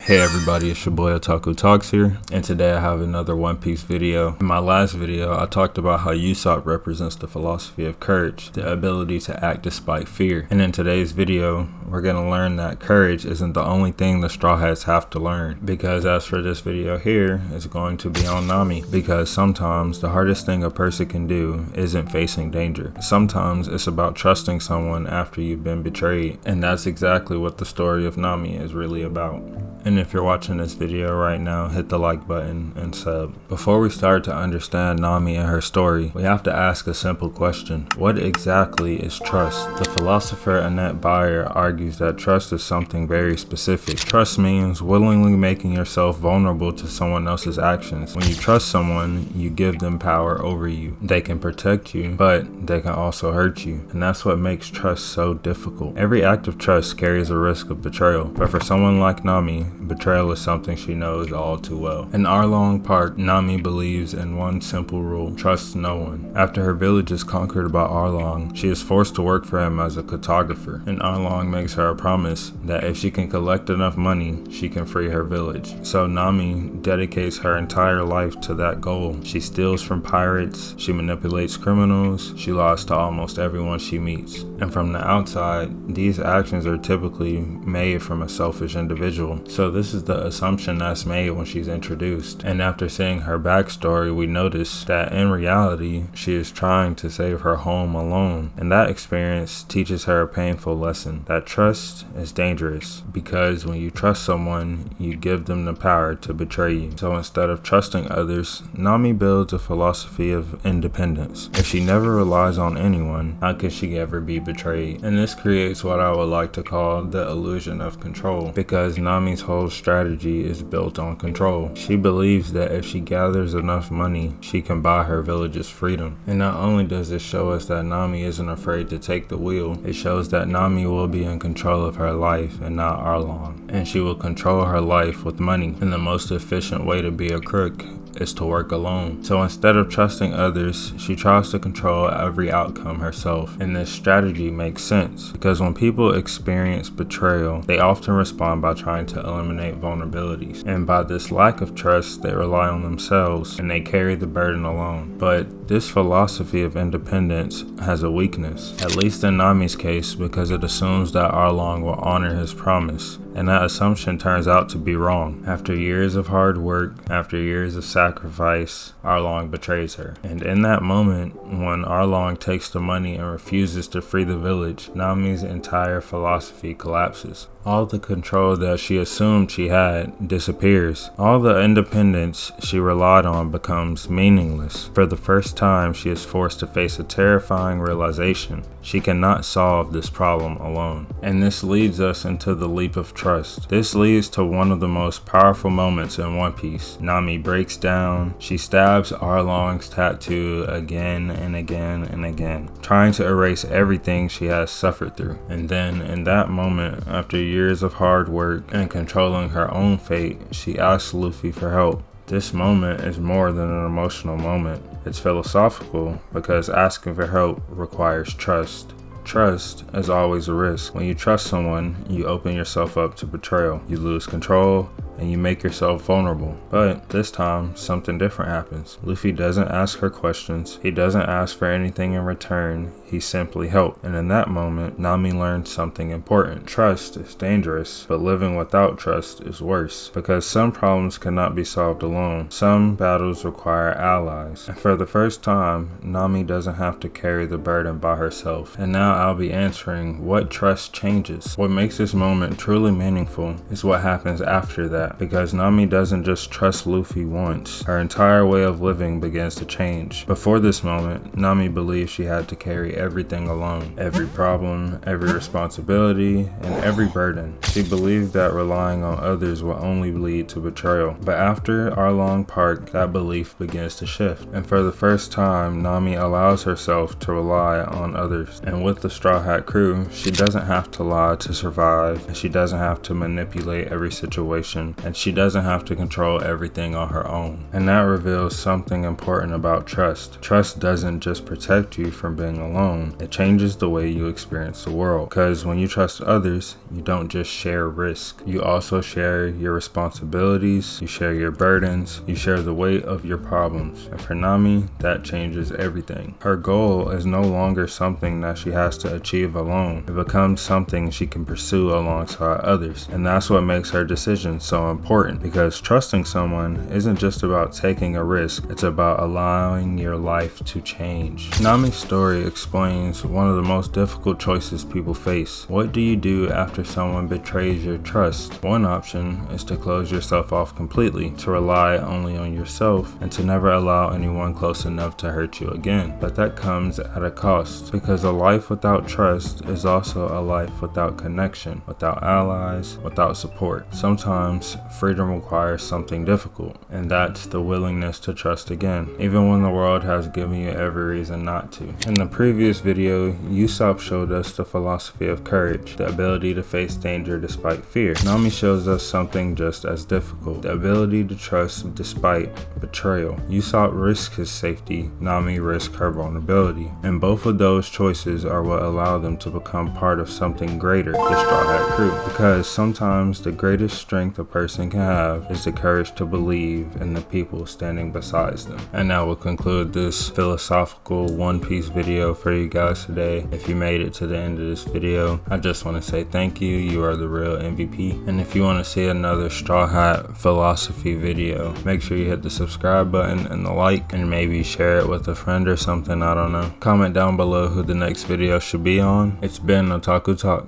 Hey everybody, it's your boy Otaku Talks here, and today I have another One Piece video. In my last video, I talked about how Usopp represents the philosophy of courage, the ability to act despite fear. And in today's video, we're going to learn that courage isn't the only thing the Straw Hats have to learn. Because as for this video here, it's going to be on Nami. Because sometimes the hardest thing a person can do isn't facing danger. Sometimes it's about trusting someone after you've been betrayed. And that's exactly what the story of Nami is really about. And if you're watching this video right now, hit the like button and sub. Before we start to understand Nami and her story, we have to ask a simple question. What exactly is trust? The philosopher Annette Beyer argues that trust is something very specific. Trust means willingly making yourself vulnerable to someone else's actions. When you trust someone, you give them power over you. They can protect you, but they can also hurt you. And that's what makes trust so difficult. Every act of trust carries a risk of betrayal. But for someone like Nami, betrayal is something she knows all too well. In Arlong Park, Nami believes in one simple rule: trust no one. After her village is conquered by Arlong, she is forced to work for him as a cartographer, and Arlong makes her a promise that if she can collect enough money, she can free her village. So Nami dedicates her entire life to that goal. She steals from pirates, she manipulates criminals, she lies to almost everyone she meets. And from the outside, these actions are typically made from a selfish individual. So this is the assumption that's made when she's introduced. And after seeing her backstory, we notice that in reality, she is trying to save her home alone. And that experience teaches her a painful lesson, that trust is dangerous, because when you trust someone, you give them the power to betray you. So instead of trusting others, Nami builds a philosophy of independence. If she never relies on anyone, how could she ever be betrayed? And this creates what I would like to call the illusion of control, because Nami's whole strategy is built on control. She believes that if she gathers enough money, she can buy her village's freedom. And not only does this show us that Nami isn't afraid to take the wheel, it shows that Nami will be in control of her life and not Arlong. And she will control her life with money. And the most efficient way to be a crook is to work alone. So instead of trusting others, she tries to control every outcome herself. And this strategy makes sense because when people experience betrayal, they often respond by trying to eliminate vulnerabilities. And by this lack of trust, they rely on themselves and they carry the burden alone. But this philosophy of independence has a weakness, at least in Nami's case, because it assumes that Arlong will honor his promise. And that assumption turns out to be wrong. After years of hard work, after years of sacrifice, Arlong betrays her. And in that moment, when Arlong takes the money and refuses to free the village, Nami's entire philosophy collapses. All the control that she assumed she had disappears. All the independence she relied on becomes meaningless. For the first time, she is forced to face a terrifying realization. She cannot solve this problem alone. And this leads us into the leap of trust. This leads to one of the most powerful moments in One Piece. Nami breaks down. She stabs Arlong's tattoo again and again and again, trying to erase everything she has suffered through. And then in that moment, after years of hard work and controlling her own fate, she asks Luffy for help. This moment is more than an emotional moment. It's philosophical because asking for help requires trust. Trust is always a risk. When you trust someone, you open yourself up to betrayal. You lose control and you make yourself vulnerable. But this time, something different happens. Luffy doesn't ask her questions. He doesn't ask for anything in return. He simply helped. And in that moment, Nami learned something important. Trust is dangerous, but living without trust is worse. Because some problems cannot be solved alone. Some battles require allies. And for the first time, Nami doesn't have to carry the burden by herself. And now I'll be answering what trust changes. What makes this moment truly meaningful is what happens after that. Because Nami doesn't just trust Luffy once. Her entire way of living begins to change. Before this moment, Nami believed she had to carry everything alone. Every problem, every responsibility, and every burden. She believed that relying on others would only lead to betrayal. But after Arlong Park, that belief begins to shift. And for the first time, Nami allows herself to rely on others. And with the Straw Hat crew, she doesn't have to lie to survive. And she doesn't have to manipulate every situation and she doesn't have to control everything on her own. And that reveals something important about trust. Trust doesn't just protect you from being alone, it changes the way you experience the world. Because when you trust others, you don't just share risk, you also share your responsibilities, you share your burdens, you share the weight of your problems. And for Nami, that changes everything. Her goal is no longer something that she has to achieve alone. It becomes something she can pursue alongside others. And that's what makes her decision so important, because trusting someone isn't just about taking a risk, it's about allowing your life to change. Nami's story explains one of the most difficult choices people face. What do you do after someone betrays your trust? One option is to close yourself off completely, to rely only on yourself, and to never allow anyone close enough to hurt you again. But that comes at a cost, because a life without trust is also a life without connection, without allies, without support. Sometimes freedom requires something difficult, and that's the willingness to trust again, even when the world has given you every reason not to. In the previous video, Usopp showed us the philosophy of courage, the ability to face danger despite fear. Nami shows us something just as difficult, the ability to trust despite betrayal. Usopp risks his safety, Nami risks her vulnerability, and both of those choices are what allow them to become part of something greater, the Straw Hat Crew. Because sometimes the greatest strength a person can have is the courage to believe in the people standing beside them. And that will conclude this philosophical One Piece video for you guys today. If you made it to the end of this video, I just want to say thank you. You are the real MVP. And if you want to see another Straw Hat philosophy video, make sure you hit the subscribe button and the like, and maybe share it with a friend or something. I don't know. Comment down below who the next video should be on. It's been Otaku Talks.